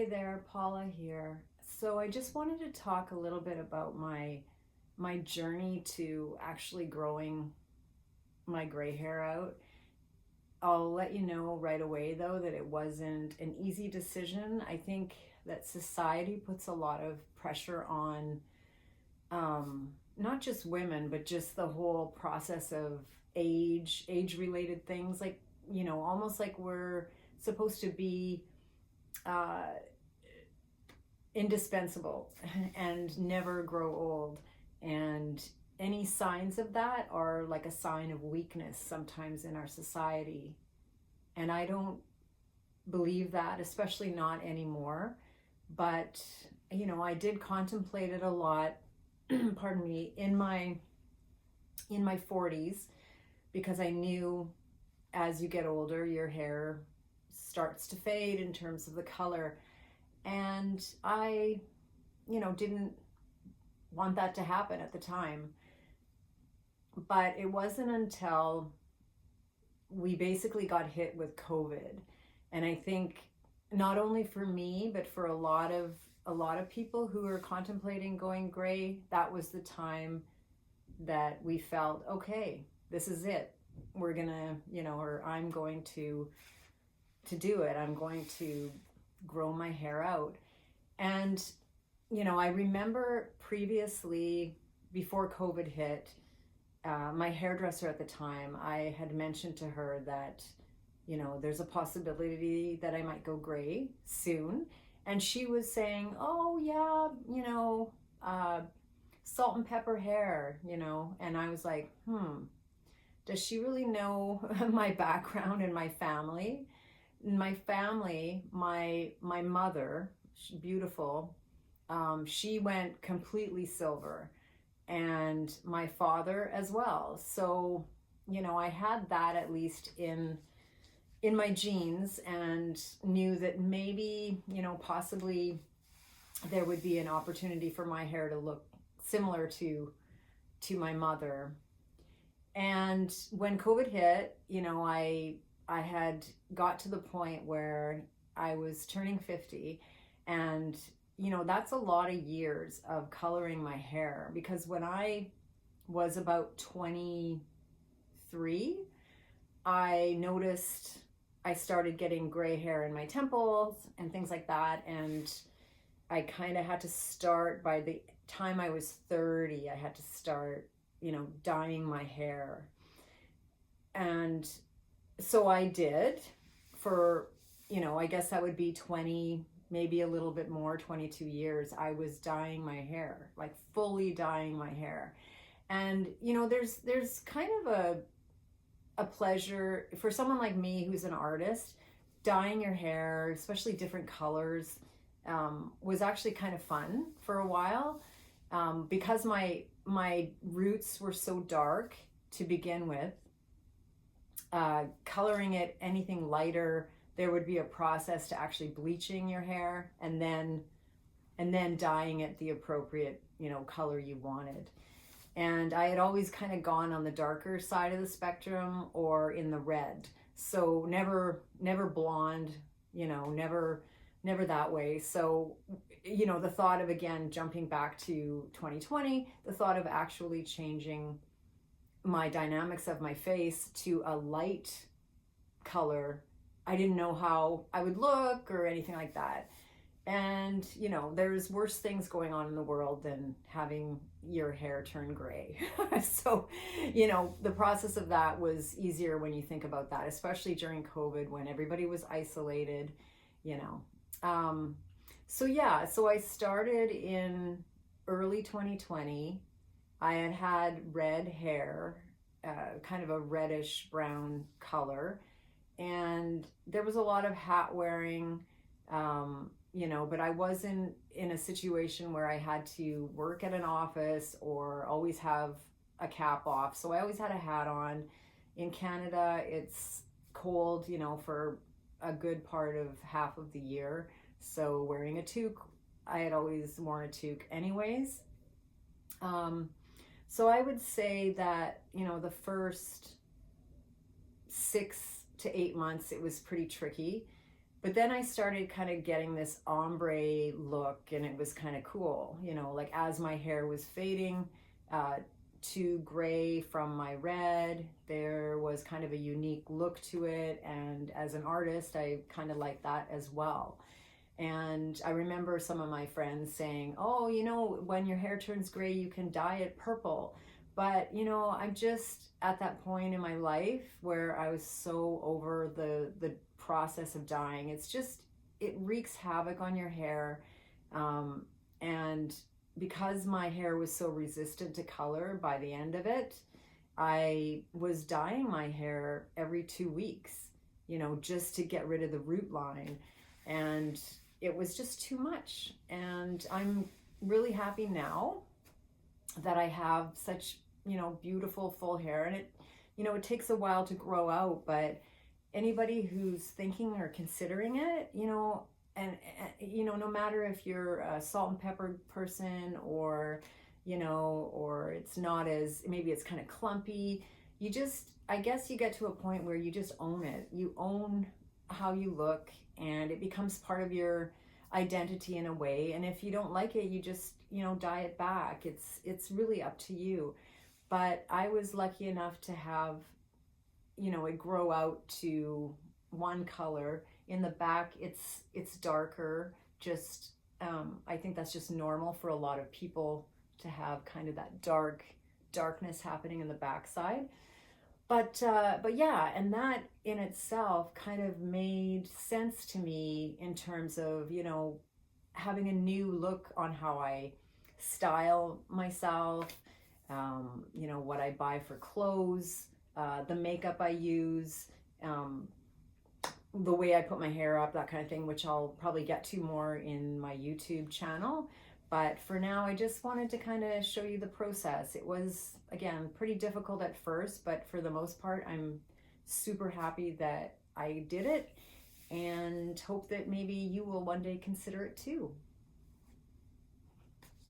Hey there, Paula here. So I just wanted to talk a little bit about my journey to actually growing my gray hair out. I'll let you know right away though that it wasn't an easy decision. I think that society puts a lot of pressure on not just women, but just the whole process of age related things, like, almost like we're supposed to be uh, indispensable and never grow old. And any signs of that are like a sign of weakness sometimes in our society. And I don't believe that, especially not anymore. But, I did contemplate it a lot, pardon me, in my 40s, because I knew as you get older, your hair starts to fade in terms of the color. And I, didn't want that to happen at the time. But it wasn't until we basically got hit with COVID. And I think not only for me, but for a lot of people who are contemplating going gray, that was the time that we felt, okay, this is it. We're gonna, or I'm going to do it. I'm going to grow my hair out. And, I remember previously, before COVID hit, my hairdresser at the time, I had mentioned to her that, there's a possibility that I might go gray soon. And she was saying, oh, yeah, salt and pepper hair, and I was like, does she really know my background and my family? My family, my mother, beautiful, she went completely silver, and my father as well. So, I had that at least in my genes, and knew that maybe, possibly there would be an opportunity for my hair to look similar to my mother. And when COVID hit, I had got to the point where I was turning 50, and that's a lot of years of coloring my hair, because when I was about 23, I noticed I started getting gray hair in my temples and things like that. And I kind of had to start, by the time I was 30, I had to start, dyeing my hair. And so I did for, I guess that would be 20, maybe a little bit more, 22 years. I was dyeing my hair, like fully dyeing my hair. And, there's kind of a pleasure for someone like me who's an artist. Dyeing your hair, especially different colors, was actually kind of fun for a while, because my roots were so dark to begin with. Coloring it anything lighter, there would be a process to actually bleaching your hair, and then dyeing it the appropriate color you wanted. And I had always kind of gone on the darker side of the spectrum, or in the red. So never blonde, never that way. So, the thought of, again, jumping back to 2020, the thought of actually changing my dynamics of my face to a light color, I didn't know how I would look or anything like that. And, there's worse things going on in the world than having your hair turn gray. So, the process of that was easier when you think about that, especially during COVID when everybody was isolated, you know. So I started in early 2020. I had red hair, kind of a reddish brown color, and there was a lot of hat wearing, but I wasn't in a situation where I had to work at an office or always have a cap off. So I always had a hat on. In Canada, it's cold, for a good part of half of the year. So wearing a toque, I had always worn a toque anyways. So I would say that, the first 6 to 8 months, it was pretty tricky. But then I started kind of getting this ombre look, and it was kind of cool, you know, like as my hair was fading uh, to gray from my red, there was kind of a unique look to it. And as an artist, I kind of like that as well. And I remember some of my friends saying, oh, you know, when your hair turns gray, you can dye it purple. But, you know, I'm just at that point in my life where I was so over the process of dyeing. It's just, it wreaks havoc on your hair. And because my hair was so resistant to color by the end of it, I was dyeing my hair every 2 weeks, you know, just to get rid of the root line. And it was just too much. And I'm really happy now that I have such, you know, beautiful full hair. And it, you know, it takes a while to grow out, but anybody who's thinking or considering it, you know, and you know, no matter if you're a salt and pepper person, or you know, or it's not as, maybe it's kind of clumpy, you just, I guess you get to a point where you just own it. You own how you look, and it becomes part of your identity in a way. And if you don't like it, you just, you know, dye it back. It's really up to you. But I was lucky enough to have, you know, it grow out to one color. In the back, it's darker. Just I think that's just normal for a lot of people to have kind of that darkness happening in the backside. But yeah, and that in itself kind of made sense to me in terms of, you know, having a new look on how I style myself, you know, what I buy for clothes, the makeup I use, the way I put my hair up, that kind of thing, which I'll probably get to more in my YouTube channel. But for now, I just wanted to kind of show you the process. It was, again, pretty difficult at first, but for the most part, I'm super happy that I did it, and hope that maybe you will one day consider it too.